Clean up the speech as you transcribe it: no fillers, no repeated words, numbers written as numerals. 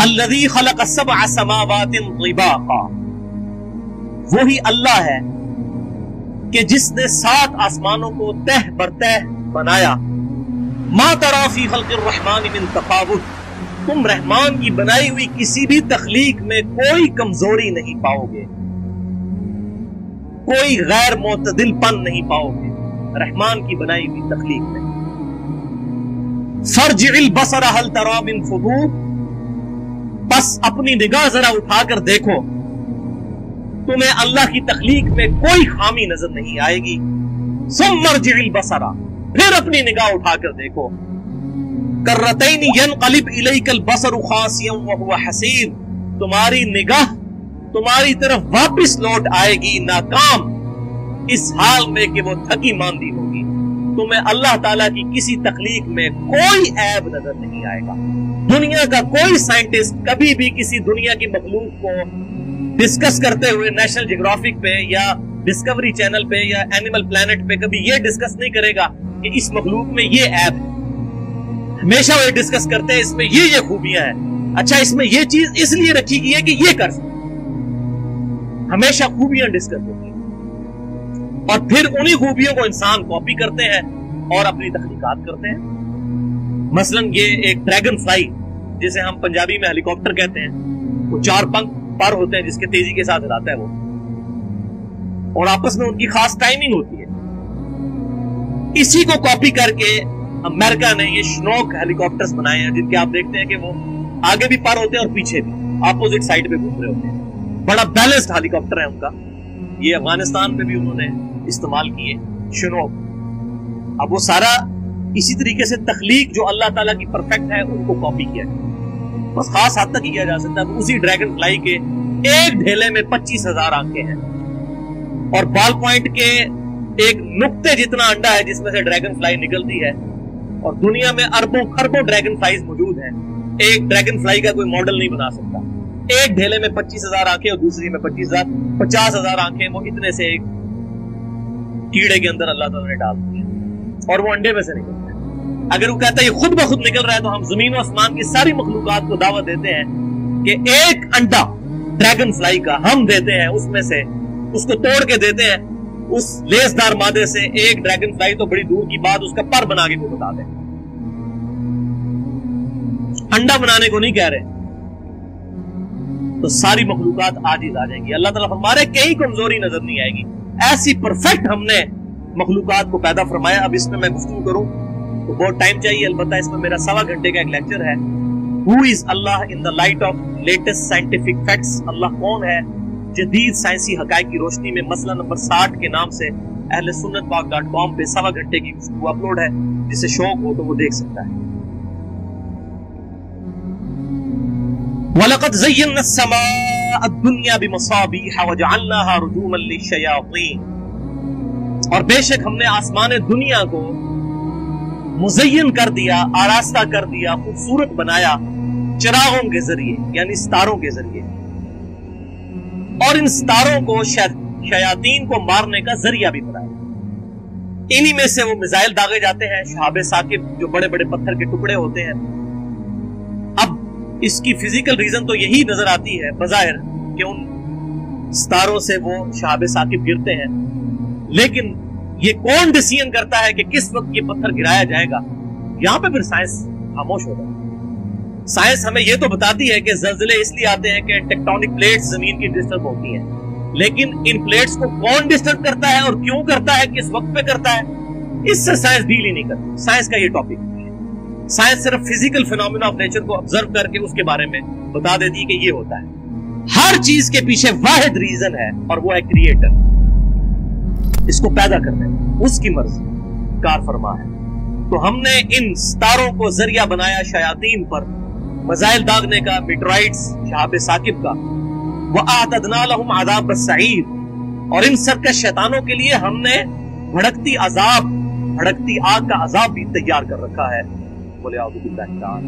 अल्लज़ी खलक़ सबअ समावातिन तिबाक़ा, वही अल्लाह है कि जिसने 7 आसमानों को तह बरतह बनाया। मा तरा फी खल्क़िर रहमान मिन तफावुत, तुम रहमान की बनाई हुई किसी भी तख्लीक में कोई कमजोरी नहीं पाओगे, कोई गैर मोतदिलपन नहीं पाओगे रहमान की बनाई हुई तख्लीक में। फर्जिल बसर हल तरा मिन फुदूर, बस अपनी निगाह जरा उठाकर देखो, तुम्हें अल्लाह की तख्लीक में कोई खामी नजर नहीं आएगी। सुम्मर्जिल बसरा, फिर अपनी निगाह उठाकर देखो। कर्रतैन यनक़लिब इलैकल बसरु खासियन व हुवा हसीर, तुम्हारी निगाह तुम्हारी तरफ वापस लौट आएगी नाकाम, इस हाल में कि वो थकी मांदी होगी। तुम्हें अल्लाह ताला की किसी तख्लीक में कोई ऐब नजर नहीं आएगा। दुनिया का कोई साइंटिस्ट कभी भी किसी दुनिया की मखलूक को डिस्कस करते हुए नेशनल जियोग्राफिक पे या डिस्कवरी चैनल पे या एनिमल प्लैनेट पे कभी ये डिस्कस नहीं करेगा कि इस मखलूक में ये ऐब है। हमेशा वो डिस्कस करते हैं इसमें ये खूबियां हैं, अच्छा इसमें ये चीज इसलिए रखी गई है कि ये कर सकते। हमेशा खूबियां डिस्कस होती हैं और फिर उन्हीं खूबियों को इंसान कॉपी करते हैं और अपनी तख्लीकात करते हैं। मसलन ये एक ड्रैगन फ्लाई, जिसे हम पंजाबी में हेलीकॉप्टर कहते हैं, वो 4 पंख पर होते हैं जिसके तेजी के साथ उड़ाता है वो, और आपस में उनकी खास टाइमिंग होती है। इसी को कॉपी करके अमेरिका ने ये श्नोक हेलीकॉप्टर्स बनाए हैं, जिनके आप देखते हैं कि वो आगे भी पर होते हैं और पीछे भी अपोजिट साइड पे घूम रहे होते हैं। बड़ा बैलेंस्ड हेलीकॉप्टर है उनका। ये अफगानिस्तान पे भी उन्होंने इस्तेमाल किए श्नोक। अब वो सारा इसी तरीके से तख्लीक जो अल्लाह ताला की परफेक्ट है उनको कॉपी किया है, बस खास हद तक किया जा सकता है। उसी ड्रैगन फ्लाई के एक ढेले में 25,000 आंखें हैं और बॉल पॉइंट के एक नुक्ते जितना अंडा है जिसमें से ड्रैगन फ्लाई निकलती है। और दुनिया में अरबों खरबों ड्रैगन फ्लाईज मौजूद हैं, एक ड्रैगन फ्लाई का कोई मॉडल नहीं बना सकता। एक ढेले में 25,000 आंखें और दूसरी में 50,000 आंखें, वो इतने से एक कीड़े के अंदर अल्लाह ताला ने डाल दी और वो अंडे में से निकलता है। अगर वो कहता है ये खुद ब खुद निकल रहा है, तो हम जमीन और आसमान की सारी मखलूकात को दावत देते हैं कि एक अंडा ड्रैगन फ्लाई का हम देते हैं, उसमें से उसको तोड़ के देते हैं, उस लेसदार मादे से एक ड्रैगन फ्लाई तो बड़ी दूर की बात उसका पर बना के को बता दें। अंडा बनाने को नहीं कह रहे, तो सारी मखलूकात आजिज आ जाएंगी। अल्लाह ताला हमारे कहीं कमजोरी नजर नहीं आएगी। ऐसी परफेक्ट हमने मखलूकात को पैदा फरमाया। अब इसमें मैं गुफ्तगू करूं तो बहुत टाइम चाहिए, अलबत्ता इसमें मेरा 1.25 घंटे का एक लेक्चर है। Who is Allah in the light of latest scientific facts, Allah कौन है जदीद साइंसी हकायक की रोशनी में, मसला नंबर 60 के नाम से अहले सुन्नत पाक.com पे 1.25 घंटे की गुफ्तगू अपलोड है। जिसे शौक हो तो वो देख सकता है। वलक़द ज़य्यना अस्समाअ अद-दुनिया बिमसाबीह वजअलनाहा रुजूमन लिश्शयातीन, और बेशक हमने आसमान दुनिया को मुज़य्यन कर दिया, आरास्ता कर दिया, खूबसूरत बनाया चिरागों के जरिए, यानी सितारों के जरिए, और इन सितारों को शयातीन को मारने का जरिया भी बनाया। इन्हीं में से वो मिसाइल दागे जाते हैं, शहाबे साकिब जो बड़े बड़े पत्थर के टुकड़े होते हैं। अब इसकी फिजिकल रीजन तो यही नजर आती है बज़ाहिर कि उन सितारों से वो शहाबे साकिब गिरते हैं, लेकिन ये कौन डिसीजन करता है कि किस वक्त ये पत्थर गिराया जाएगा? यहां पे फिर साइंस खामोश होता है। साइंस हमें ये तो बताती है कि ज़लज़ले इसलिए आते हैं कि टेक्टोनिक प्लेट्स जमीन की डिस्टर्ब होती हैं, लेकिन इन प्लेट्स को कौन डिस्टर्ब करता है और क्यों करता है, किस वक्त पे करता है, इससे साइंस डील ही नहीं करती। साइंस का ये टॉपिक है। साइंस सिर्फ फिजिकल फिनोमेना ऑफ नेचर को ऑब्जर्व करके उसके बारे में बता देती है कि ये होता है। हर चीज के पीछे वाहिद रीजन है और वो है क्रिएटर। इसको पैदा करने उसकी मर्जी कार फरमा है। तो हमने इन सितारों को जरिया बनाया शयातीन पर मजाइल दागने का, मिटराइट्स शहाब साकिब का। वअअतदना लहुम अज़ाब अस्सईर, और इन सरकश शैतानों के लिए हमने भड़कती आग का अजाब भी तैयार कर रखा है। बोले आउज़ु बिल्लाहि ताला।